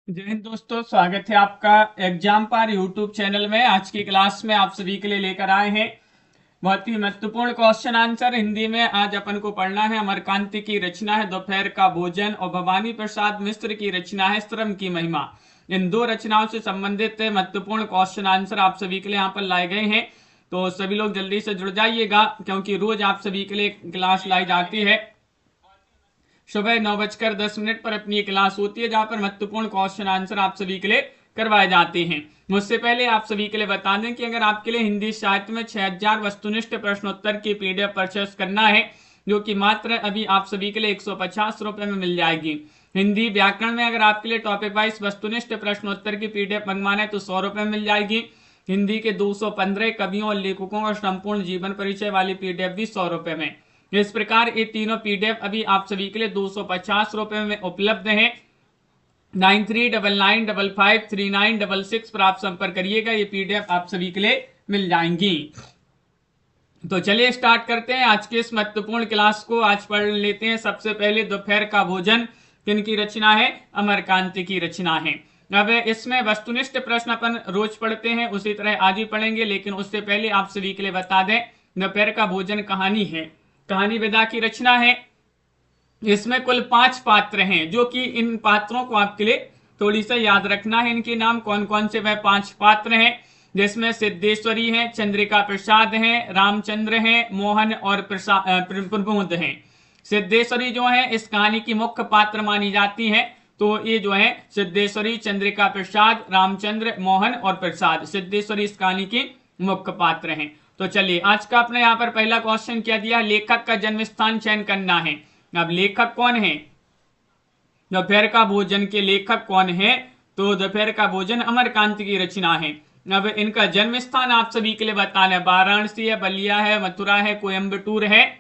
जय हिंद दोस्तों, स्वागत है आपका एग्जाम पार यूट्यूब चैनल में। आज की क्लास में आप सभी के लिए लेकर आए हैं बहुत ही महत्वपूर्ण क्वेश्चन आंसर हिंदी में। आज अपन को पढ़ना है अमरकांति की रचना है दोपहर का भोजन और भवानी प्रसाद मिश्र की रचना है श्रम की महिमा। इन दो रचनाओं से संबंधित महत्वपूर्ण क्वेश्चन आंसर आप सभी के लिए यहाँ पर लाए गए हैं, तो सभी लोग जल्दी से जुड़ जाइएगा क्योंकि रोज आप सभी के लिए क्लास लाई जाती है। सुबह 9:10 पर अपनी क्लास होती है जहां पर महत्वपूर्ण क्वेश्चन आंसर आप सभी के लिए करवाए जाते हैं। उससे पहले आप सभी के लिए बता दें कि अगर आपके लिए हिंदी साहित्य में 6000 वस्तुनिष्ठ प्रश्नोत्तर की पीडीएफ परचेस करना है, जो कि मात्र अभी आप सभी के लिए 150 रुपए में मिल जाएगी। हिंदी व्याकरण में अगर आपके लिए टॉपिक वाइज वस्तुनिष्ठ प्रश्नोत्तर की पीडीएफ मंगवाना है तो 100 रुपए मिल जाएगी। हिंदी के 215 कवियों और लेखकों और संपूर्ण जीवन परिचय वाली पीडीएफ भी 100 रुपए में। इस प्रकार ये तीनों पीडीएफ अभी आप सभी के लिए 250 रुपए में उपलब्ध है। 9399553966 पर आप संपर्क करिएगा, ये पीडीएफ आप सभी के लिए मिल जाएंगी। तो चलिए स्टार्ट करते हैं आज के इस महत्वपूर्ण क्लास को। आज पढ़ लेते हैं सबसे पहले दोपहर का भोजन किनकी रचना है, अमरकांति की रचना है। अब इसमें वस्तुनिष्ठ प्रश्न अपन रोज पढ़ते हैं, उसी तरह आज ही पढ़ेंगे, लेकिन उससे पहले आप सभी के लिए बता दें दोपहर का भोजन कहानी है, कहानी विधा की रचना है। इसमें कुल 5 पात्र हैं, जो कि इन पात्रों को आपके लिए थोड़ी सा याद रखना है। इनके नाम कौन कौन से वह 5 पात्र हैं, जिसमें सिद्धेश्वरी है, चंद्रिका प्रसाद है, रामचंद्र है, मोहन और प्रमोद हैं। सिद्धेश्वरी जो है इस कहानी की मुख्य पात्र मानी जाती है। तो ये जो है सिद्धेश्वरी, चंद्रिका प्रसाद, रामचंद्र, मोहन और प्रसाद, सिद्धेश्वरी इस कहानी की मुख्य पात्र हैं। तो चलिए आज का अपने यहाँ पर पहला क्वेश्चन क्या दिया, लेखक का जन्म स्थान चयन करना है। अब लेखक कौन है, दोपहर का भोजन के लेखक कौन है, तो दोपहर का भोजन अमरकांति की रचना है। अब इनका जन्म स्थान आप सभी के लिए बताना है, वाराणसी है, बलिया है, मथुरा है, कोयम्बटूर है।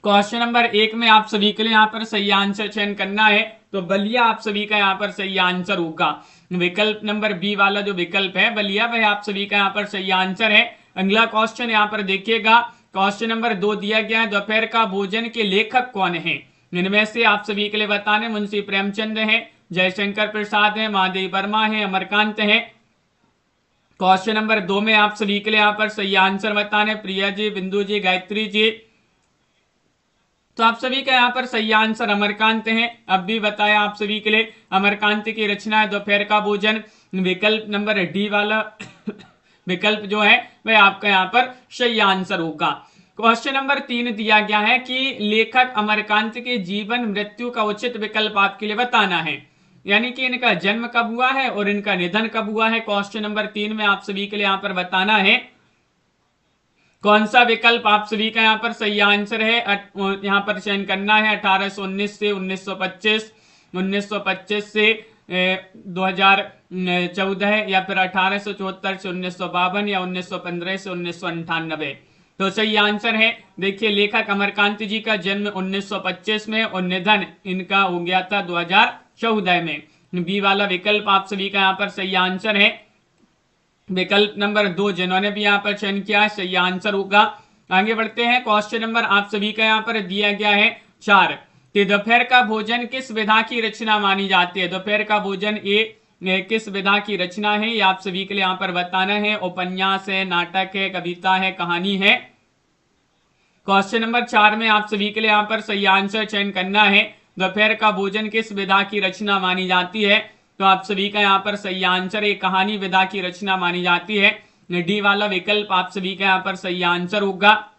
क्वेश्चन नंबर 1 में आप सभी के लिए यहाँ पर सही आंसर चयन करना है, तो बलिया आप सभी का यहाँ पर सही आंसर होगा। विकल्प नंबर बी वाला जो विकल्प है बलिया, वह आप सभी का यहाँ पर सही आंसर है। अगला क्वेश्चन यहाँ पर देखिएगा, क्वेश्चन नंबर 2 दिया गया है, दोपहर का भोजन के लेखक कौन है। इनमें से आप सभी के लिए बताने मुंशी प्रेमचंद है, जयशंकर प्रसाद है, महादेव वर्मा है, अमरकांत है। क्वेश्चन नंबर 2 में आप सभी के लिए यहाँ पर सही आंसर बताने प्रिया जी, बिंदु जी, गायत्री जी। तो आप सभी का यहाँ पर सही आंसर अमरकांत है। अब भी बताया आप सभी के लिए अमरकांत की रचना है दोपहर का भोजन। विकल्प नंबर डी वाला विकल्प जो है वह आपका यहाँ पर सही आंसर होगा। क्वेश्चन नंबर 3 दिया गया है कि लेखक अमरकांत के जीवन मृत्यु का उचित विकल्प आपके लिए बताना है, यानी कि इनका जन्म कब हुआ है और इनका निधन कब हुआ है। क्वेश्चन नंबर 3 में आप सभी के लिए यहाँ पर बताना है कौन सा विकल्प आप सभी का यहाँ पर सही आंसर है। यहाँ पर चयन करना है 1819 से 1925, 1925 से 2014, या फिर 1874 से 1952, या 1915 से 1998। तो सही आंसर है, देखिए लेखक अमरकांत जी का जन्म 1925 में और निधन इनका हो गया था 2014 में। बी वाला विकल्प आप सभी का यहाँ पर सही आंसर है। विकल्प नंबर 2 जिन्होंने भी यहाँ पर चयन किया है सही आंसर होगा। आगे बढ़ते हैं, क्वेश्चन नंबर आप सभी का यहाँ पर दिया गया है 4 कि दोपहर का भोजन किस विधा की रचना मानी जाती है। दोपहर का भोजन ये किस विधा की रचना है, ये आप सभी के लिए यहाँ पर बताना है। उपन्यास है, नाटक है, कविता है, कहानी है। क्वेश्चन नंबर 4 में आप सभी के लिए यहाँ पर सही आंसर चयन करना है, दोपहर का भोजन किस विधा की रचना मानी जाती है। तो आप सभी का यहाँ पर सही आंसर एक कहानी विधा की रचना मानी जाती है। डी वाला विकल्प आप सभी का यहाँ पर सही आंसर होगा।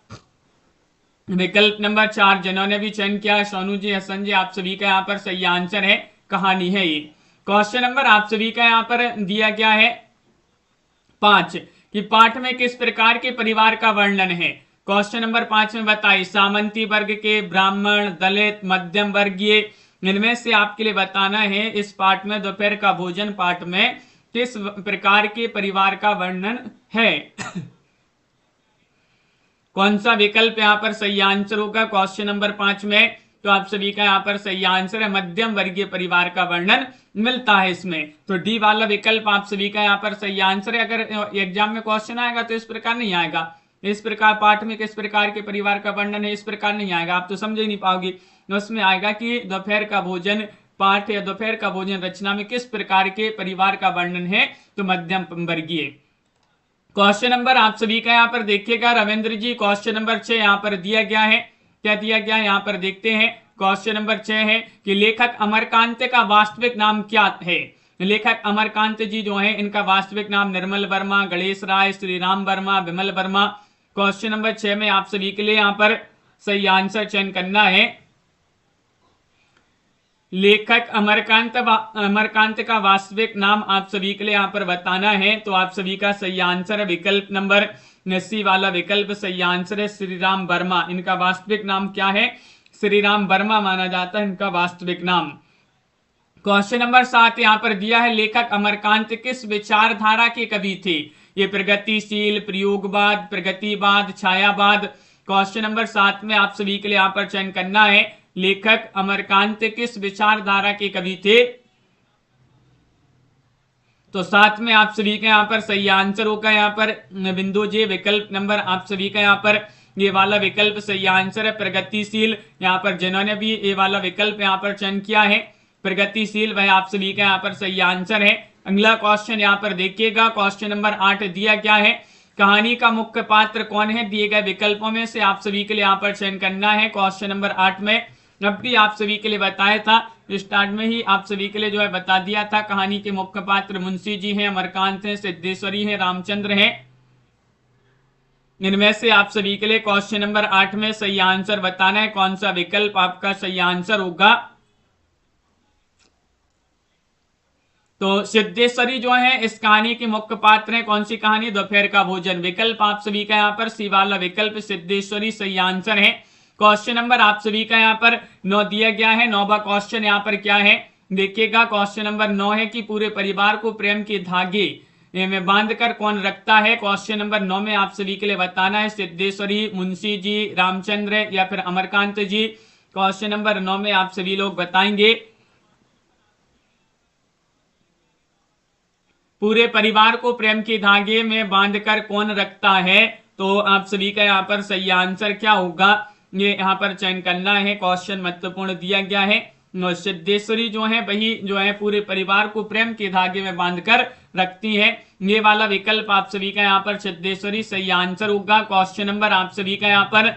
विकल्प नंबर 4 जिन्होंने भी चयन किया, सोनू जी, हसन जी, आप सभी का यहाँ पर सही आंसर है कहानी है ये। क्वेश्चन नंबर आप सभी का यहाँ पर दिया गया है 5 कि पाठ में किस प्रकार के परिवार का वर्णन है। क्वेश्चन नंबर 5 में बताइए सामंती वर्ग के, ब्राह्मण, दलित, मध्यम वर्गीय, इनमें से आपके लिए बताना है इस पाठ में दोपहर का भोजन पाठ में किस प्रकार के परिवार का वर्णन है। कौन सा विकल्प यहाँ पर सही आंसर होगा क्वेश्चन नंबर 5 में, तो आप सभी का यहाँ पर सही आंसर है मध्यम वर्गीय परिवार का वर्णन मिलता है इसमें। तो डी वाला विकल्प आप सभी का यहाँ पर सही आंसर है। अगर एग्जाम में क्वेश्चन आएगा तो इस प्रकार नहीं आएगा, इस प्रकार पाठ में किस प्रकार के परिवार का वर्णन है, इस प्रकार नहीं आएगा, आप तो समझ ही नहीं पाओगे। उसमें आएगा कि दोपहर का भोजन पाठ या दोपहर का भोजन रचना में किस प्रकार के परिवार का वर्णन है? तो मध्यम वर्गीय। क्वेश्चन नंबर आप सभी का यहाँ पर देखिएगा रविंद्र जी, क्वेश्चन नंबर 6 यहाँ पर दिया गया है। क्या दिया गया है यहाँ पर देखते हैं। क्वेश्चन नंबर 6 है कि लेखक अमरकांत का वास्तविक नाम क्या है? लेखक अमरकांत जी जो है इनका वास्तविक नाम निर्मल वर्मा, गणेश राय, श्रीराम वर्मा, विमल वर्मा। क्वेश्चन नंबर 6 में आप सभी के लिए यहाँ पर सही आंसर चयन करना है। लेखक अमरकांत का वास्तविक नाम आप सभी के लिए यहाँ पर बताना है। तो आप सभी का सही आंसर है विकल्प नंबर सी वाला विकल्प सही आंसर है, श्रीराम वर्मा। इनका वास्तविक नाम क्या है? श्रीराम वर्मा माना जाता है इनका वास्तविक नाम। क्वेश्चन नंबर 7 यहाँ पर दिया है लेखक अमरकांत किस विचारधारा के कवि थे? ये प्रगतिशील, प्रयोगवाद, प्रगतिवाद, छायावाद। क्वेश्चन नंबर 7 में आप सभी के लिए यहाँ पर चयन करना है लेखक अमरकांत किस विचारधारा के कवि थे? तो 7 में आप सभी का यहाँ पर सही आंसर होगा यहाँ पर बिंदु जे विकल्प नंबर आप सभी का यहाँ पर ये वाला विकल्प सही आंसर है, प्रगतिशील। यहाँ पर जिन्होंने भी ये वाला विकल्प यहाँ पर चयन किया है प्रगतिशील, वह आप सभी का यहाँ पर सही आंसर है। अगला क्वेश्चन यहाँ पर देखिएगा, क्वेश्चन नंबर 8 दिया गया है कहानी का मुख्य पात्र कौन है? दिए गए विकल्पों में से आप सभी के लिए यहाँ पर चयन करना है। क्वेश्चन नंबर 8 में अब भी आप सभी के लिए बताया था, स्टार्ट में ही आप सभी के लिए जो है बता दिया था। कहानी के मुख्य पात्र मुंशी जी हैं, अमरकांत हैं, सिद्धेश्वरी हैं, रामचंद्र हैं। इनमें से आप सभी के लिए क्वेश्चन नंबर 8 में सही आंसर बताना है, कौन सा विकल्प आपका सही आंसर होगा। तो सिद्धेश्वरी जो है इस कहानी के मुख्य पात्र है। कौन सी कहानी? दोपहर का भोजन। विकल्प आप सभी का यहाँ पर सी वाला विकल्प सिद्धेश्वरी सही आंसर है। क्वेश्चन नंबर आप सभी का यहाँ पर 9 दिया गया है। 9वां क्वेश्चन यहाँ पर क्या है देखिएगा। क्वेश्चन नंबर 9 है कि पूरे परिवार को प्रेम के धागे में बांधकर कौन रखता है? क्वेश्चन नंबर 9 में आप सभी के लिए बताना है सिद्धेश्वरी, मुंशी जी, रामचंद्र या फिर अमरकांत जी। क्वेश्चन नंबर 9 में आप सभी लोग बताएंगे पूरे परिवार को प्रेम के धागे में बांधकर कौन रखता है? तो आप सभी का यहाँ पर सही आंसर क्या होगा ये यहाँ पर चयन करना है। क्वेश्चन महत्वपूर्ण दिया गया है। सिद्धेश्वरी जो है वही जो है पूरे परिवार को प्रेम के धागे में बांधकर रखती है। ये वाला विकल्प आप सभी का यहाँ पर सिद्धेश्वरी सही आंसर होगा। क्वेश्चन नंबर आप सभी का यहाँ पर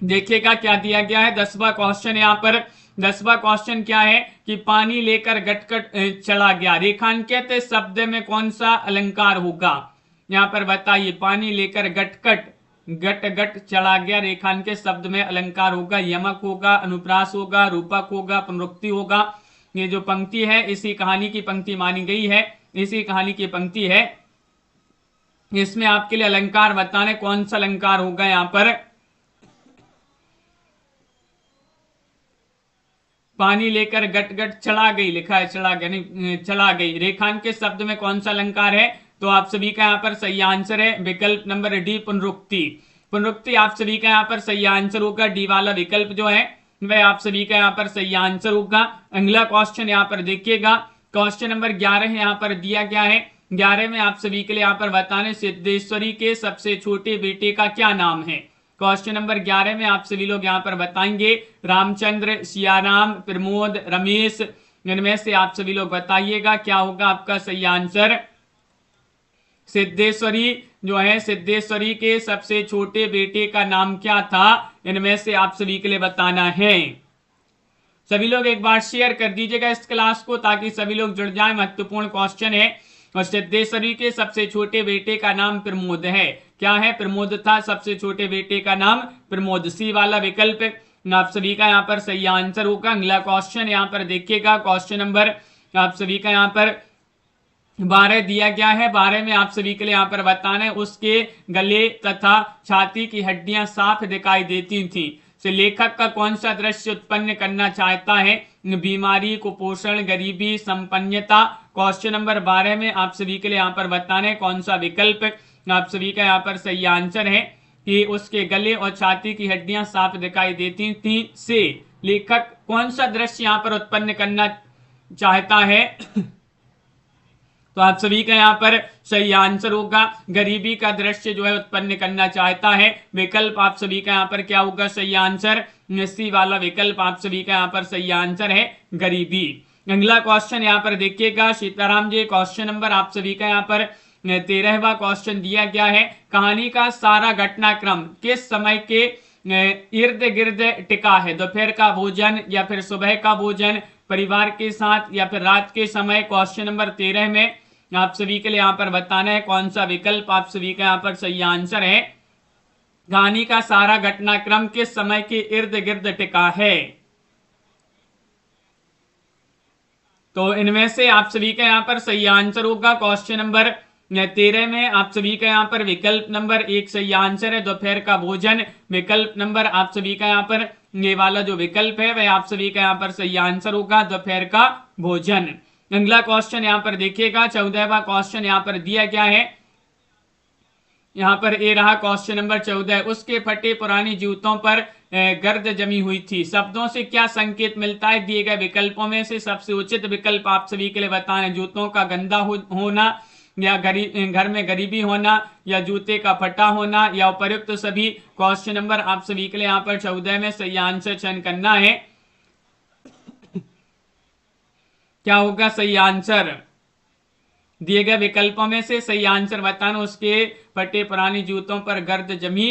देखिएगा क्या दिया गया है। 10वां क्वेश्चन यहाँ पर 10वां क्वेश्चन क्या है कि पानी लेकर गटगट चला गया, रेखांकित शब्द में कौन सा अलंकार होगा? यहाँ पर बताइए पानी लेकर गटगट गट चला गया, रेखांकित शब्द में अलंकार होगा, यमक होगा, अनुप्रास होगा, रूपक होगा, पुनरुक्ति होगा। ये जो पंक्ति है इसी कहानी की पंक्ति मानी गई है, इसी कहानी की पंक्ति है। इसमें आपके लिए अलंकार बताने कौन सा अलंकार होगा। यहाँ पर पानी लेकर गटगट चला गई लिखा है, चला गया नहीं, चला गई। रेखांकित शब्द में कौन सा अलंकार है? तो आप सभी का यहाँ पर सही आंसर है विकल्प नंबर डी पुनरुक्ति। पुनरुक्ति आप सभी का यहाँ पर सही आंसर होगा। डी वाला विकल्प जो है वह आप सभी का यहाँ पर सही आंसर होगा। अगला क्वेश्चन यहाँ पर देखिएगा, क्वेश्चन नंबर 11 यहाँ पर दिया गया है। 11 में आप सभी के लिए यहाँ पर बताने सिद्धेश्वरी के सबसे छोटे बेटे का क्या नाम है? क्वेश्चन नंबर 11 में आप सभी लोग यहाँ पर बताएंगे रामचंद्र, सियाराम, प्रमोद, रमेश। इनमें से आप सभी लोग बताइएगा क्या होगा आपका सही आंसर। सिद्धेश्वरी जो है सिद्धेश्वरी के सबसे छोटे बेटे का नाम क्या था? इनमें से आप सभी के लिए बताना है। सभी लोग एक बार शेयर कर दीजिएगा इस क्लास को ताकि सभी लोग जुड़ जाएं। महत्वपूर्ण क्वेश्चन है। और सिद्धेश्वरी के सबसे छोटे बेटे का नाम प्रमोद है। क्या है? प्रमोद था सबसे छोटे बेटे का नाम प्रमोद। सी वाला विकल्प आप सभी का यहाँ पर सही आंसर होगा। अगला क्वेश्चन यहाँ पर देखिएगा, क्वेश्चन नंबर आप सभी का यहाँ पर 12 दिया गया है। 12 में आप सभी के लिए यहाँ पर बताना है उसके गले तथा छाती की हड्डियां साफ दिखाई देती थी। से लेखक का कौन सा दृश्य उत्पन्न करना चाहता है? बीमारी, कुपोषण, गरीबी, संपन्नता। क्वेश्चन नंबर 12 में आप सभी के लिए यहाँ पर बताना है कौन सा विकल्प आप सभी का यहाँ पर सही आंसर है कि उसके गले और छाती की हड्डियां साफ दिखाई देती थी से लेखक कौन सा दृश्य यहाँ पर उत्पन्न करना चाहता है। तो आप सभी का यहाँ पर सही आंसर होगा गरीबी का दृश्य जो है उत्पन्न करना चाहता है। विकल्प आप सभी का यहाँ पर क्या होगा सही आंसर, सी वाला विकल्प आप सभी का यहाँ पर सही आंसर है गरीबी। अगला क्वेश्चन यहाँ पर देखिएगा सीताराम जी, क्वेश्चन नंबर आप सभी का यहाँ पर 13वां क्वेश्चन दिया गया है। कहानी का सारा घटनाक्रम किस समय के इर्द गिर्द टिका है? दोपहर का भोजन या फिर सुबह का भोजन, परिवार के साथ या फिर रात के समय। क्वेश्चन नंबर 13 में आप सभी के लिए यहाँ पर बताना है कौन सा विकल्प आप सभी का यहाँ पर सही आंसर है। कहानी का सारा घटनाक्रम किस समय के इर्द गिर्द टिका है? तो इनमें से आप सभी का यहाँ पर सही आंसर होगा क्वेश्चन नंबर 13 में आप सभी का यहाँ पर विकल्प नंबर 1 सही आंसर है दोपहर का भोजन। विकल्प नंबर आप सभी का यहाँ पर ये वाला जो विकल्प है वह आप सभी का यहाँ पर सही आंसर होगा दोपहर का भोजन। अगला क्वेश्चन यहाँ पर देखिएगा 14वां क्वेश्चन यहाँ पर दिया गया है। यहाँ पर ये रहा क्वेश्चन नंबर 14। उसके फटे पुरानी जूतों पर गर्द जमी हुई थी, शब्दों से क्या संकेत मिलता है? दिए गए विकल्पों में से सबसे उचित विकल्प आप सभी के लिए बताएं। जूतों का गंदा होना या घर में गरीबी होना या जूते का फटा होना या उपयुक्त सभी। क्वेश्चन नंबर आप सभी के लिए यहाँ पर 14 में सही आंसर चयन करना है। क्या होगा सही आंसर? दिए गए विकल्पों में से सही आंसर बताना। उसके फटे पुरानी जूतों पर गर्द जमी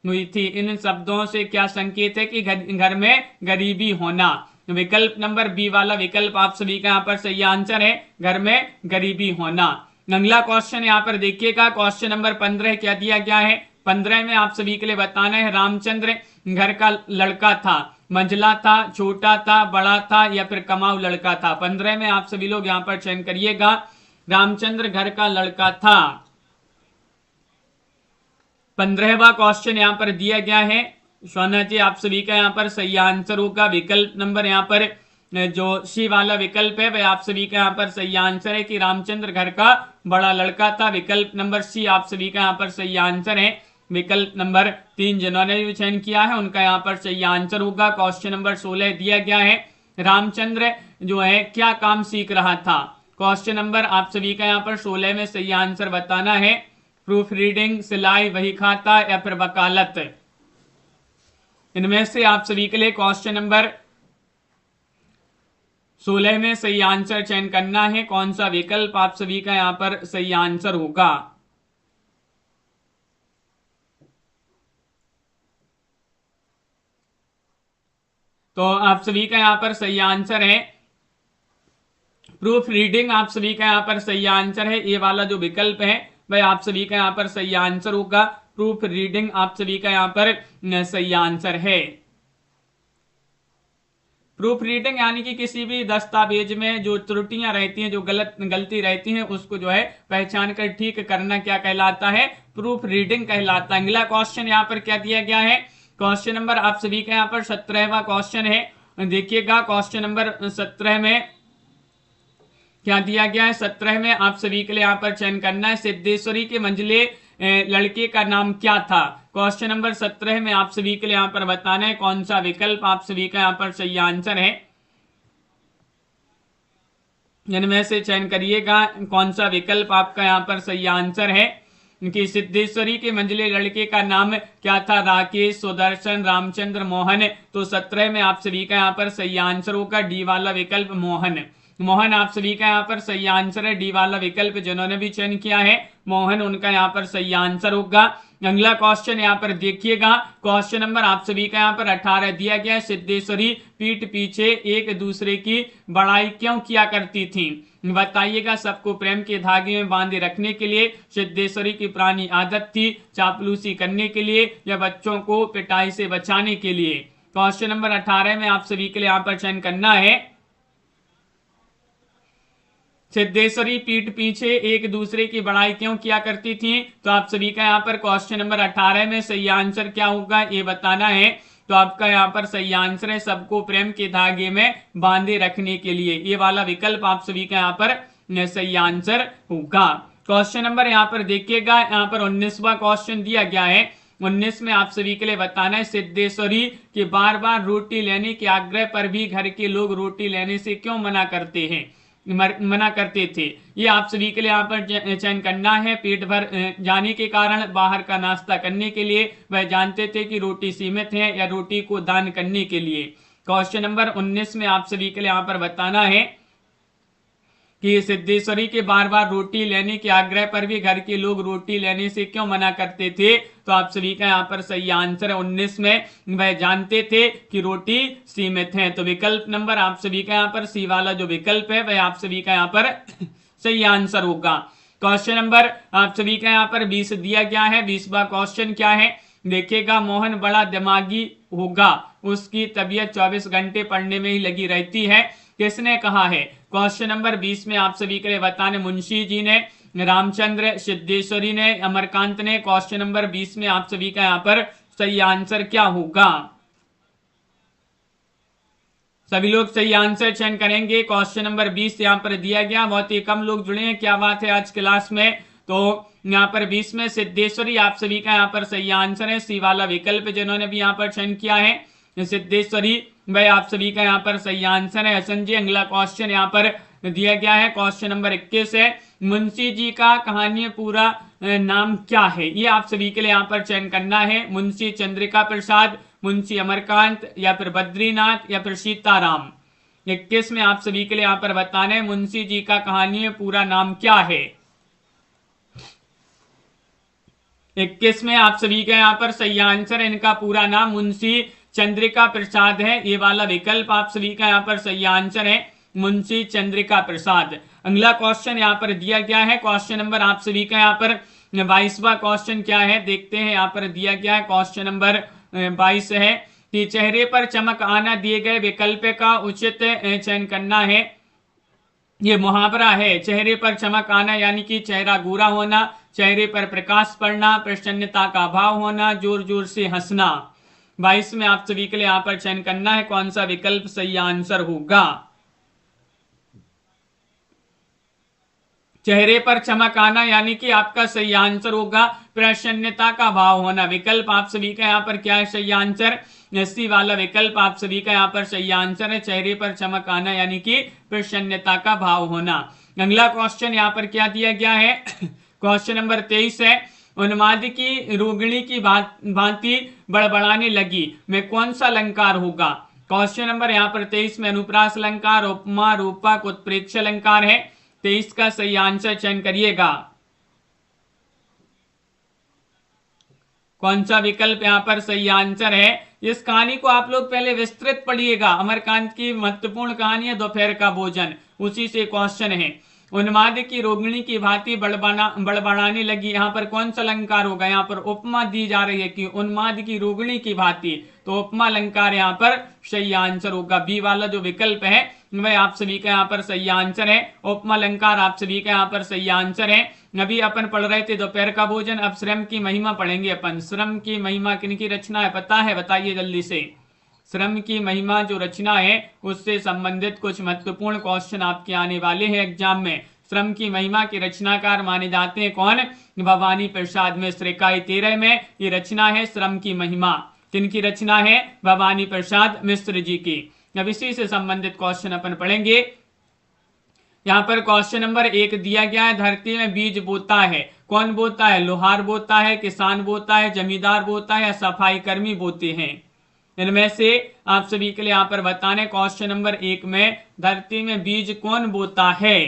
हुई थी, इन शब्दों से क्या संकेत है कि घर में गरीबी होना। विकल्प नंबर बी वाला विकल्प आप सभी का यहाँ पर सही आंसर है घर में गरीबी होना। अगला क्वेश्चन यहाँ पर देखिएगा क्वेश्चन नंबर 15 क्या दिया गया है। 15 में आप सभी के लिए बताना है रामचंद्र घर का लड़का था, मंझला था, छोटा था, बड़ा था या फिर कमाऊ लड़का था। 15 में आप सभी लोग यहाँ पर चयन करिएगा। रामचंद्र घर का लड़का था। 15वां क्वेश्चन यहाँ पर दिया गया है। सोना जी आप सभी का यहाँ पर सही आंसर होगा विकल्प नंबर यहाँ पर जो सी वाला विकल्प है वह आप सभी का यहाँ पर सही आंसर है कि रामचंद्र घर का बड़ा लड़का था। विकल्प नंबर सी आप सभी का यहाँ पर सही आंसर है। विकल्प नंबर 3 जिन्होंने भी चयन किया है उनका यहाँ पर सही आंसर होगा। क्वेश्चन नंबर 16 दिया गया है। रामचंद्र जो है क्या काम सीख रहा था? क्वेश्चन नंबर आप सभी का यहाँ पर 16 में सही आंसर बताना है। प्रूफ रीडिंग, सिलाई, वही खाता या फिर वकालत। इनमें से आप सभी के लिए क्वेश्चन नंबर 16 में सही आंसर चयन करना है। कौन सा विकल्प आप सभी का यहाँ पर सही आंसर होगा? तो आप सभी का यहाँ पर सही आंसर है प्रूफ रीडिंग। आप सभी का यहाँ पर सही आंसर है। ये वाला जो विकल्प है वह आप सभी का यहाँ पर सही आंसर होगा। प्रूफ रीडिंग आप सभी का यहाँ पर सही आंसर है। प्रूफ रीडिंग यानी कि किसी भी दस्तावेज में जो त्रुटियां रहती हैं, जो गलती रहती हैं, उसको जो है पहचान कर ठीक करना क्या कहलाता है? प्रूफ रीडिंग कहलाता है। अगला क्वेश्चन यहाँ पर क्या दिया गया है? क्वेश्चन नंबर आप सभी का यहाँ पर 17वां क्वेश्चन है। देखिएगा क्वेश्चन नंबर 17 में क्या दिया गया है। 17 में आप सभी के लिए यहाँ पर चयन करना है। सिद्धेश्वरी के मंझले लड़के का नाम क्या था? क्वेश्चन नंबर 17 में आप सभी के लिए यहाँ पर बताना है कौन सा विकल्प आप सभी का यहाँ पर सही आंसर है। इनमें से चयन करिएगा कौन सा विकल्प आपका यहाँ पर सही आंसर है। कि सिद्धेश्वरी के मंझले लड़के का नाम क्या था? राकेश, सुदर्शन, रामचंद्र, मोहन। तो 17 में आप सभी का यहाँ पर सही आंसर होगा डी वाला विकल्प मोहन। मोहन आप सभी का यहाँ पर सही आंसर है। डी वाला विकल्प जिन्होंने भी चयन किया है मोहन, उनका यहाँ पर सही आंसर होगा। अगला क्वेश्चन यहाँ पर देखिएगा। क्वेश्चन नंबर आप सभी का यहाँ पर 18 दिया गया है। सिद्धेश्वरी पीठ पीछे एक दूसरे की बड़ाई क्यों किया करती थी? बताइएगा। सबको प्रेम के धागे में बांधे रखने के लिए, सिद्धेश्वरी की पुरानी आदत थी, चापलूसी करने के लिए या बच्चों को पिटाई से बचाने के लिए। क्वेश्चन नंबर 18 में आप सभी के लिए यहाँ पर चयन करना है। सिद्धेश्वरी पीठ पीछे एक दूसरे की बड़ाई क्यों किया करती थी? तो आप सभी का यहाँ पर क्वेश्चन नंबर 18 में सही आंसर क्या होगा ये बताना है। तो आपका यहाँ पर सही आंसर है सबको प्रेम के धागे में बांधे रखने के लिए। ये वाला विकल्प आप सभी का यहाँ पर सही आंसर होगा। क्वेश्चन नंबर यहाँ पर देखिएगा। यहाँ पर 19वां क्वेश्चन दिया गया है। 19 में आप सभी के लिए बताना है सिद्धेश्वरी के बार बार रोटी लेने के आग्रह पर भी घर के लोग रोटी लेने से क्यों मना करते हैं? मना करते थे। ये आप सभी के लिए यहाँ पर चयन करना है। पेट भर जाने के कारण बाहर का नाश्ता करने के लिए वह जानते थे कि रोटी सीमित है या रोटी को दान करने के लिए। क्वेश्चन नंबर 19 में आप सभी के लिए यहाँ पर बताना है कि सिद्धेश्वरी के बार बार रोटी लेने के आग्रह पर भी घर के लोग रोटी लेने से क्यों मना करते थे। तो आप सभी का यहाँ पर सही आंसर है 19 में, वह जानते थे कि रोटी सीमित है। तो विकल्प नंबर आप सभी का यहाँ पर सी वाला जो विकल्प है वह आप सभी का यहाँ पर सही आंसर होगा। क्वेश्चन नंबर आप सभी का यहाँ पर 20 दिया गया है। 20वां क्वेश्चन क्या है देखिएगा। मोहन बड़ा दिमागी होगा, उसकी तबीयत 24 घंटे पढ़ने में ही लगी रहती है, किसने कहा है। क्वेश्चन नंबर 20 में आप सभी के लिए बताने मुंशी जी ने, रामचंद्र, सिद्धेश्वरी ने, अमरकांत ने। क्वेश्चन नंबर 20 में आप सभी का यहाँ पर सही आंसर क्या होगा। सभी लोग सही आंसर चयन करेंगे। क्वेश्चन नंबर 20 यहाँ पर दिया गया। बहुत ही कम लोग जुड़े हैं, क्या बात है आज क्लास में। तो यहाँ पर 20 में सिद्धेश्वरी आप सभी का यहाँ पर सही आंसर है, सी वाला विकल्प जिन्होंने भी यहाँ पर चयन किया है सिद्धेश्वरी, वह आप सभी का यहाँ पर सही आंसर है। हसन जी अगला क्वेश्चन यहाँ पर दिया गया है। क्वेश्चन नंबर 21 है, मुंशी जी का कहानी पूरा नाम क्या है। ये आप सभी के लिए यहाँ पर चयन करना है। मुंशी चंद्रिका प्रसाद, मुंशी अमरकांत, या फिर बद्रीनाथ, या फिर सीताराम। 21 में आप सभी के लिए यहाँ पर बताना है मुंशी जी का कहानी पूरा नाम क्या है। 21 में आप सभी का यहाँ पर सही आंसर है, इनका पूरा नाम मुंशी चंद्रिका प्रसाद है। ये वाला विकल्प आप सभी का यहाँ पर सही आंसर है, मुंशी चंद्रिका प्रसाद। अगला क्वेश्चन यहाँ पर दिया गया है। क्वेश्चन नंबर आप सभी का यहाँ पर 22वां क्वेश्चन क्या है देखते हैं। यहाँ पर दिया गया है क्वेश्चन नंबर 22 है कि चेहरे पर चमक आना दिए गए विकल्प का उचित चयन करना है। ये मुहावरा है, चेहरे पर चमक आना यानी कि चेहरा गोरा होना, चेहरे पर प्रकाश पड़ना, प्रसन्नता का भाव होना, जोर जोर से हंसना। 22 में आप सभी के लिए यहाँ पर चयन करना है कौन सा विकल्प सही आंसर होगा। चेहरे पर चमक आना यानी कि आपका सही आंसर होगा प्रसन्नता का भाव होना। विकल्प आप सभी का यहाँ पर क्या है सही आंसर, सी वाला विकल्प आप सभी का यहाँ पर सही आंसर है, चेहरे पर चमक आना यानी कि प्रसन्नता का भाव होना। अगला क्वेश्चन यहाँ पर क्या दिया गया है क्वेश्चन नंबर 23 है, उन्माद की रोगिणी की भांति बड़बड़ाने लगी में कौन सा अलंकार होगा। क्वेश्चन नंबर यहाँ पर 23 में अनुप्रास अलंकार, उपमा, रूपक, उत्प्रेक्ष अलंकार है। 23 का सही आंसर चयन करिएगा। कौन सा विकल्प यहाँ पर सही आंसर है। इस कहानी को आप लोग पहले विस्तृत पढ़िएगा। अमरकांत की महत्वपूर्ण कहानी है दोपहर का भोजन, उसी से क्वेश्चन है। उन्माद की रोगिणी की भांति बड़बड़ाने लगी, यहाँ पर कौन सा अलंकार होगा। यहाँ पर उपमा दी जा रही है कि उन्माद की रोगिणी की भांति, तो उपमा अलंकार यहाँ पर सही आंसर होगा। बी वाला जो विकल्प है वह आप सभी का यहाँ पर सही आंसर है, उपमा अलंकार आप सभी का यहाँ पर सही आंसर है। अभी अपन पढ़ रहे थे दोपहर का भोजन, अब श्रम की महिमा पढ़ेंगे अपन। श्रम की महिमा किनकी रचना है पता है, बताइए जल्दी से। श्रम की महिमा जो रचना है उससे संबंधित कुछ महत्वपूर्ण क्वेश्चन आपके आने वाले हैं एग्जाम में। श्रम की महिमा के रचनाकार माने जाते हैं कौन, भवानी प्रसाद मिश्र। इकाई 13 में ये रचना है श्रम की महिमा, किनकी रचना है, भवानी प्रसाद मिश्र जी की। अब इसी से संबंधित क्वेश्चन अपन पढ़ेंगे। यहाँ पर क्वेश्चन नंबर 1 दिया गया है, धरती में बीज बोता है, कौन बोता है, लोहार बोता है, किसान बोता है, जमींदार बोता है, या सफाई कर्मी बोते हैं। इनमें से आप सभी के लिए यहाँ पर बताने क्वेश्चन नंबर 1 में धरती में बीज कौन बोता है।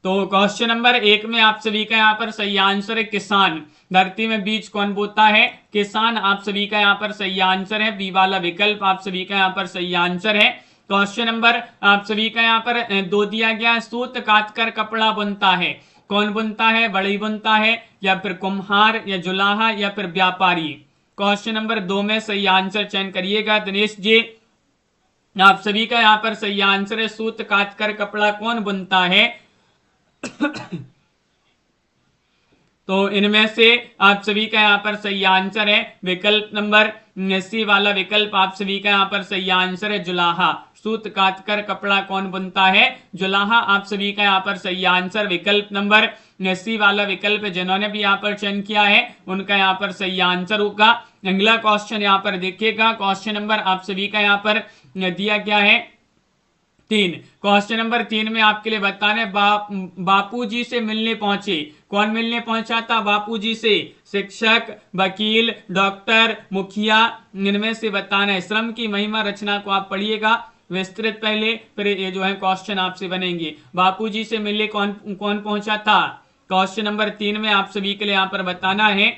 तो क्वेश्चन नंबर 1 में आप सभी का यहाँ पर सही आंसर है किसान। धरती में बीज कौन बोता है, किसान आप सभी का यहाँ पर सही आंसर है। बी वाला विकल्प आप सभी का यहाँ पर सही आंसर है। क्वेश्चन नंबर आप सभी का यहाँ पर 2 दिया गया है, सूत काटकर कपड़ा बुनता है, कौन बुनता है, बढ़ई बुनता है, या फिर कुम्हार, या जुलाहा, या फिर व्यापारी। क्वेश्चन नंबर 2 में सही आंसर चयन करिएगा दिनेश जी। आप सभी का यहाँ पर सही आंसर है, सूत काटकर कपड़ा कौन बुनता है। तो इनमें से आप सभी का यहाँ पर सही आंसर है विकल्प नंबर सी वाला विकल्प आप सभी का यहाँ पर सही आंसर है, जुलाहा। सूत काटकर कपड़ा कौन बुनता है, जुलाहा आप सभी का यहाँ पर सही आंसर। विकल्प नंबर सी वाला विकल्प जिन्होंने भी यहाँ पर चयन किया है उनका यहाँ पर सही आंसर होगा। अगला क्वेश्चन यहाँ पर देखिएगा, क्वेश्चन नंबर आप सभी का यहाँ पर दिया गया है 3। क्वेश्चन नंबर 3 में आपके लिए बताने बापूजी से मिलने पहुंचे। कौन मिलने पहुंचा था बापूजी से? शिक्षक, वकील, डॉक्टर, मुखिया। इनमें से बताना है। श्रम की महिमा रचना को आप पढ़िएगा विस्तृत पहले, फिर ये जो है क्वेश्चन आपसे बनेंगे। बापूजी से मिलने कौन कौन पहुंचा था? क्वेश्चन नंबर 3 में आप सभी के लिए यहां पर बताना है।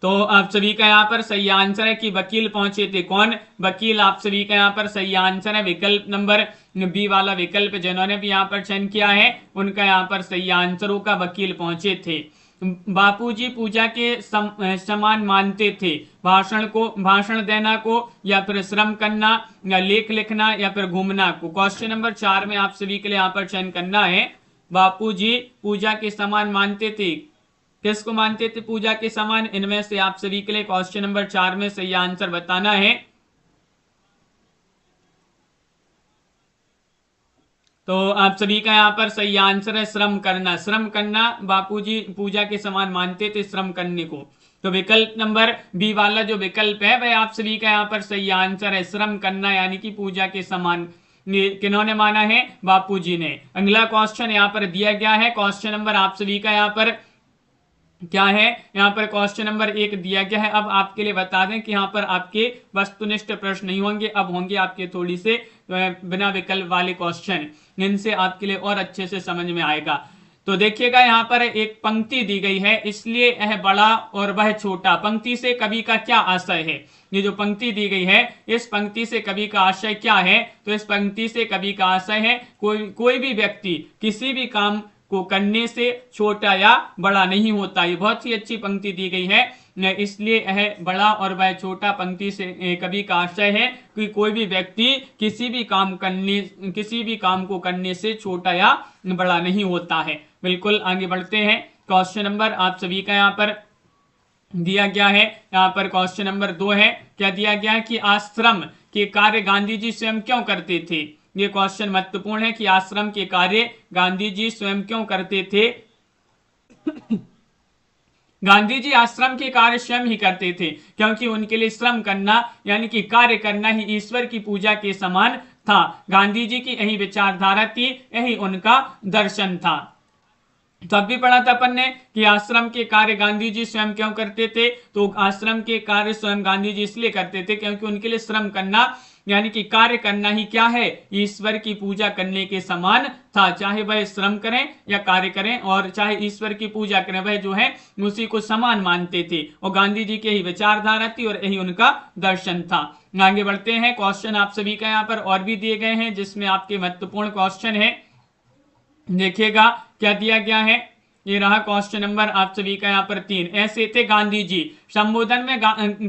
तो आप सभी का यहाँ पर सही आंसर है कि वकील पहुंचे थे। कौन? वकील। आप सभी का यहाँ पर सही आंसर है। विकल्प नंबर बी वाला विकल्प जिन्होंने भी यहाँ पर चयन किया है उनका यहाँ पर सही आंसर होगा वकील पहुंचे थे। बापूजी पूजा के समान मानते थे। भाषण देना को, या फिर श्रम करना, या लेख लिखना, या फिर घूमना को। क्वेश्चन नंबर 4 में आप सभी के लिए यहाँ पर चयन करना है। बापूजी पूजा के समान मानते थे। किसको मानते थे पूजा के समान? इनमें से आप सभी के लिए क्वेश्चन नंबर 4 में सही आंसर बताना है। तो आप सभी का यहाँ पर सही आंसर है श्रम करना। श्रम करना बापूजी पूजा के समान मानते थे, श्रम करने को। तो विकल्प नंबर बी वाला जो विकल्प है वह आप सभी का यहाँ पर सही आंसर है। श्रम करना यानी कि पूजा के समान किन्होंने माना है? बापूजी ने। अगला क्वेश्चन यहाँ पर दिया गया है। क्वेश्चन नंबर आप सभी का यहाँ पर क्या है? यहाँ पर क्वेश्चन नंबर 1 दिया गया है। अब आपके लिए बता दें कि यहाँ पर आपके वस्तुनिष्ठ प्रश्न नहीं होंगे, अब होंगे आपके थोड़ी से बिना विकल्प वाले क्वेश्चन। इनसे आपके लिए और अच्छे से समझ में आएगा। तो देखिएगा यहाँ पर एक पंक्ति दी गई है, इसलिए यह बड़ा और वह छोटा। पंक्ति से कवि का क्या आशय है? ये जो पंक्ति दी गई है, इस पंक्ति से कवि का आशय क्या है? तो इस पंक्ति से कवि का आशय है कोई भी व्यक्ति किसी भी काम को करने से छोटा या बड़ा नहीं होता। ये बहुत ही अच्छी पंक्ति दी गई है, इसलिए यह बड़ा और वह छोटा पंक्ति से कवि का आशय है कि कोई भी व्यक्ति किसी भी काम को करने से छोटा या बड़ा नहीं होता है। बिल्कुल आगे बढ़ते हैं। क्वेश्चन नंबर आप सभी का यहाँ पर दिया गया है। यहाँ पर क्वेश्चन नंबर 2 है। क्या दिया गया है कि आश्रम के कार्य गांधी जी स्वयं क्यों करते थे? ये क्वेश्चन महत्वपूर्ण है कि आश्रम के कार्य गांधी जी स्वयं क्यों करते थे? गांधी जी आश्रम के कार्य स्वयं ही करते थे क्योंकि उनके लिए श्रम करना यानी कि कार्य करना ही ईश्वर की पूजा के समान था। गांधी जी की यही विचारधारा थी, यही उनका दर्शन था। तब भी पढ़ा था अपन ने कि आश्रम के कार्य गांधी जी स्वयं क्यों करते थे। तो आश्रम के कार्य स्वयं गांधी जी इसलिए करते थे क्योंकि उनके लिए श्रम करना यानी कि कार्य करना ही क्या है? ईश्वर की पूजा करने के समान था। चाहे वह श्रम करें या कार्य करें और चाहे ईश्वर की पूजा करें, वह जो है उसी को समान मानते थे। और गांधी जी की यही विचारधारा थी और यही उनका दर्शन था। आगे बढ़ते हैं। क्वेश्चन आप सभी का यहाँ पर और भी दिए गए हैं जिसमें आपके महत्वपूर्ण क्वेश्चन है। देखिएगा क्या दिया गया है। ये रहा क्वेश्चन नंबर आप सभी का यहाँ पर 3। ऐसे थे गांधी जी। संबोधन में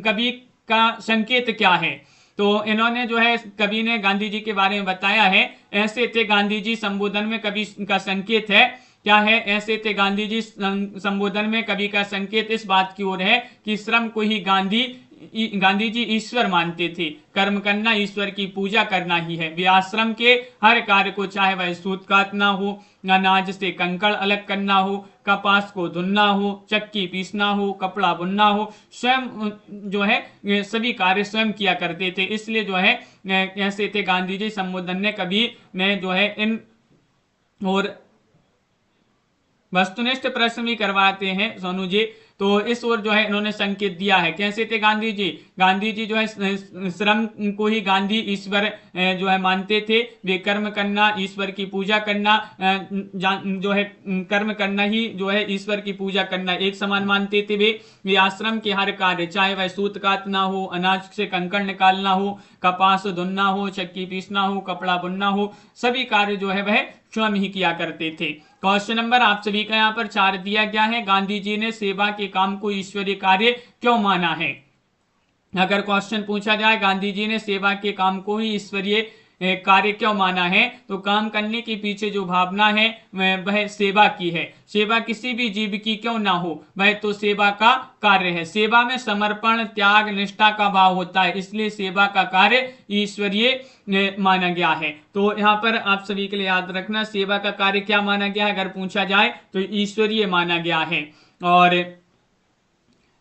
कवि का संकेत क्या है? तो इन्होंने जो है कवि ने गांधी जी के बारे में बताया है। ऐसे थे गांधी जी संबोधन में कवि का संकेत है। क्या है? ऐसे थे गांधी जी संबोधन में कवि का संकेत इस बात की ओर है कि श्रम को ही गांधी जी ईश्वर मानते थे। कर्म करना ईश्वर की पूजा करना ही है। वे आश्रम के हर कार्य को, चाहे वह सूत काटना हो, अनाज से कंकड़ अलग करना हो, कपास को धुलना हो, चक्की पीसना हो, कपड़ा बुनना हो, स्वयं जो है सभी कार्य स्वयं किया करते थे। इसलिए जो है ऐसे थे गांधी जी संबोधन ने कवि ने जो है इन और वस्तुनिष्ठ प्रश्न भी करवाते हैं सोनू जी। तो इस ओर जो है इन्होंने संकेत दिया है। कैसे थे गांधी जी? गांधी जी जो है श्रम को ही गांधी ईश्वर जो है मानते थे। वे कर्म करना, ईश्वर की पूजा करना, जो है कर्म करना ही जो है ईश्वर की पूजा करना एक समान मानते थे। वे आश्रम के हर कार्य, चाहे वह सूत काटना हो, अनाज से कंकड़ निकालना हो, कपास धुलना हो, चक्की पीसना हो, कपड़ा बुनना हो, सभी कार्य जो है वह स्वयं ही किया करते थे। क्वेश्चन नंबर आप सभी का यहाँ पर 4 दिया गया है। गांधी जी ने सेवा के काम को ईश्वरीय कार्य क्यों माना है? अगर क्वेश्चन पूछा जाए गांधी जी ने सेवा के काम को ही ईश्वरीय कार्य क्यों माना है, तो काम करने के पीछे जो भावना है वह सेवा की है। सेवा किसी भी जीव की क्यों ना हो, वह तो सेवा का कार्य है। सेवा में समर्पण, त्याग, निष्ठा का भाव होता है, इसलिए सेवा का कार्य ईश्वरीय माना गया है। तो यहाँ पर आप सभी के लिए याद रखना, सेवा का कार्य क्या माना गया है अगर पूछा जाए तो ईश्वरीय माना गया है। और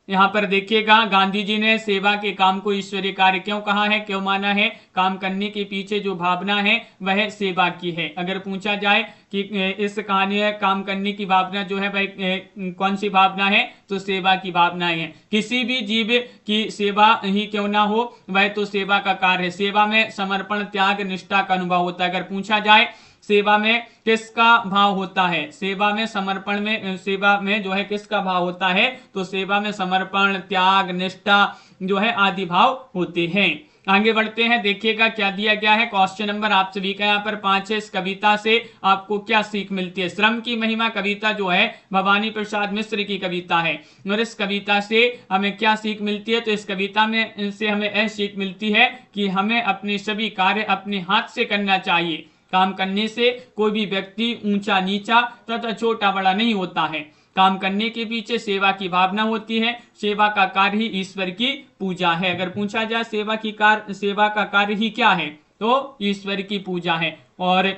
यहाँ पर देखिएगा, गांधी जी ने सेवा के काम को ईश्वरीय कार्य क्यों कहा है, क्यों माना है? काम करने के पीछे जो भावना है वह सेवा की है। अगर पूछा जाए कि इस कहानी में काम करने की भावना जो है वह कौन सी भावना है, तो सेवा की भावना है। किसी भी जीव की सेवा ही क्यों ना हो, वह तो सेवा का कार्य है। सेवा में समर्पण, त्याग, निष्ठा का अनुभव होता है। अगर पूछा जाए सेवा में किसका भाव होता है, सेवा में समर्पण में, सेवा में जो है किसका भाव होता है, तो सेवा में समर्पण, त्याग, निष्ठा जो है आदि भाव होते हैं। आगे बढ़ते हैं, देखिएगा क्या दिया गया है। क्वेश्चन नंबर आप सभी का यहाँ पर 5 है। इस कविता से आपको क्या सीख मिलती है? श्रम की महिमा कविता जो है भवानी प्रसाद मिश्र की कविता है, और इस कविता से हमें क्या सीख मिलती है? तो इस कविता में इनसे हमें यह सीख मिलती है कि हमें अपने सभी कार्य अपने हाथ से करना चाहिए। काम करने से कोई भी व्यक्ति ऊंचा नीचा तथा छोटा बड़ा नहीं होता है। काम करने के पीछे सेवा की भावना होती है। सेवा का कार्य ही ईश्वर की पूजा है। अगर पूछा जाए सेवा का कार्य ही क्या है, तो ईश्वर की पूजा है। और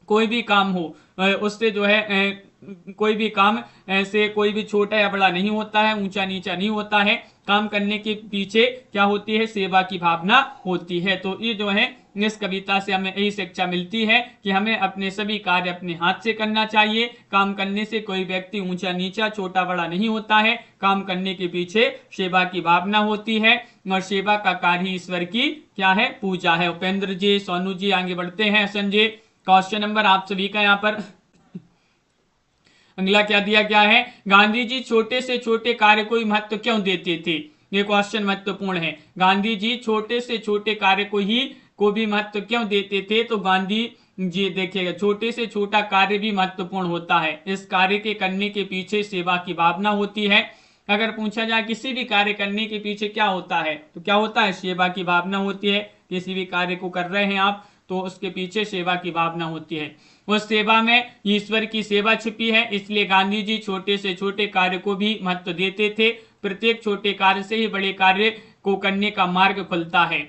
कोई भी काम हो उससे जो है कोई भी काम ऐसे कोई भी छोटा या बड़ा नहीं होता है, ऊंचा नीचा नहीं होता है। काम करने के पीछे क्या होती है? सेवा की भावना होती है। तो ये जो है इस कविता से हमें यही शिक्षा मिलती है कि हमें अपने सभी कार्य अपने हाथ से करना चाहिए। काम करने से कोई व्यक्ति ऊंचा नीचा छोटा बड़ा नहीं होता है। काम करने के पीछे सेवा की भावना होती है, और सेवा का कार्य ईश्वर की क्या है? पूजा है। उपेंद्र जी, सोनू जी आगे बढ़ते हैं। संजय, क्वेश्चन नंबर आप सभी का यहाँ पर अगला क्या दिया गया है? गांधी जी छोटे से छोटे कार्य को महत्व क्यों देते थे? ये क्वेश्चन महत्वपूर्ण है। गांधी जी छोटे से छोटे कार्य को भी महत्व क्यों देते थे? तो गांधी जी देखिएगा, छोटे से छोटा कार्य भी महत्वपूर्ण होता है। इस कार्य के करने के पीछे सेवा की भावना होती है। अगर पूछा जाए किसी भी कार्य करने के पीछे क्या होता है, तो क्या होता है? सेवा की भावना होती है। किसी भी कार्य को कर रहे हैं आप, तो उसके पीछे सेवा की भावना होती है। उस सेवा में ईश्वर की सेवा छिपी है। इसलिए गांधी जी छोटे से छोटे कार्य को भी महत्व देते थे। प्रत्येक छोटे कार्य से ही बड़े कार्य को करने का मार्ग खुलता है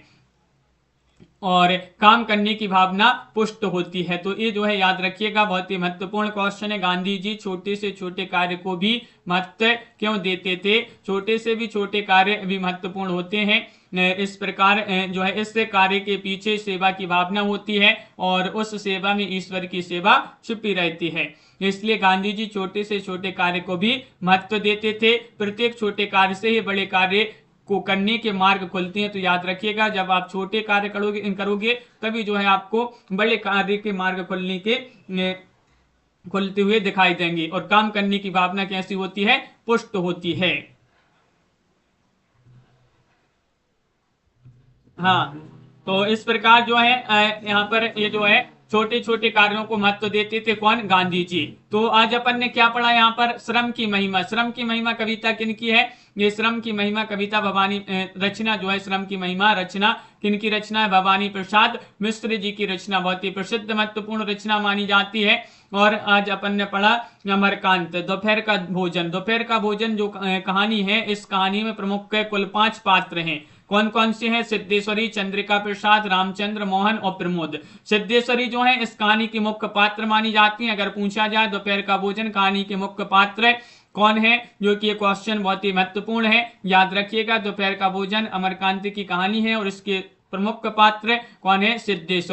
और काम करने की भावना पुष्ट होती है। तो ये जो है याद रखिएगा, बहुत ही महत्वपूर्ण क्वेश्चन है। गांधी जी छोटे से छोटे कार्य को भी महत्व क्यों देते थे? छोटे से भी छोटे कार्य भी महत्वपूर्ण होते हैं। इस प्रकार जो है इस कार्य के पीछे सेवा की भावना होती है, और उस सेवा में ईश्वर की सेवा छिपी रहती है। इसलिए गांधी जी छोटे से छोटे कार्य को भी महत्व देते थे। प्रत्येक छोटे कार्य से ही बड़े कार्य को करने के मार्ग खुलते हैं। तो याद रखिएगा, जब आप छोटे कार्य करोगे तभी जो है आपको बड़े कार्य के मार्ग खुलते हुए दिखाई देंगे, और काम करने की भावना कैसी होती है? पुष्ट होती है। हाँ, तो इस प्रकार जो है यहाँ पर ये जो है छोटे छोटे कार्यों को महत्व देते थे। कौन? गांधी जी। तो आज अपन ने क्या पढ़ा यहाँ पर? श्रम की महिमा। श्रम की महिमा कविता किन की है? ये श्रम की महिमा कविता भवानी रचना जो है, श्रम की महिमा रचना किन की रचना है? भवानी प्रसाद मिश्र जी की रचना। बहुत ही प्रसिद्ध महत्वपूर्ण रचना मानी जाती है। और आज अपन ने पढ़ा अमरकांत, दोपहर का भोजन। दोपहर का भोजन जो कहानी है, इस कहानी में प्रमुख कुल 5 पात्र हैं। कौन कौन से हैं? सिद्धेश्वरी, चंद्रिका प्रसाद, रामचंद्र, मोहन और प्रमोद। सिद्धेश्वरी जो है इस कहानी की मुख्य पात्र मानी जाती है। अगर पूछा जाए दोपहर का भोजन कहानी के मुख्य पात्र कौन है, जो कि ये क्वेश्चन बहुत ही महत्वपूर्ण है, याद रखिएगा। दोपहर का भोजन अमरकांत की कहानी है, और इसके प्रमुख पात्र कौन है? सिद्धेश्वरी।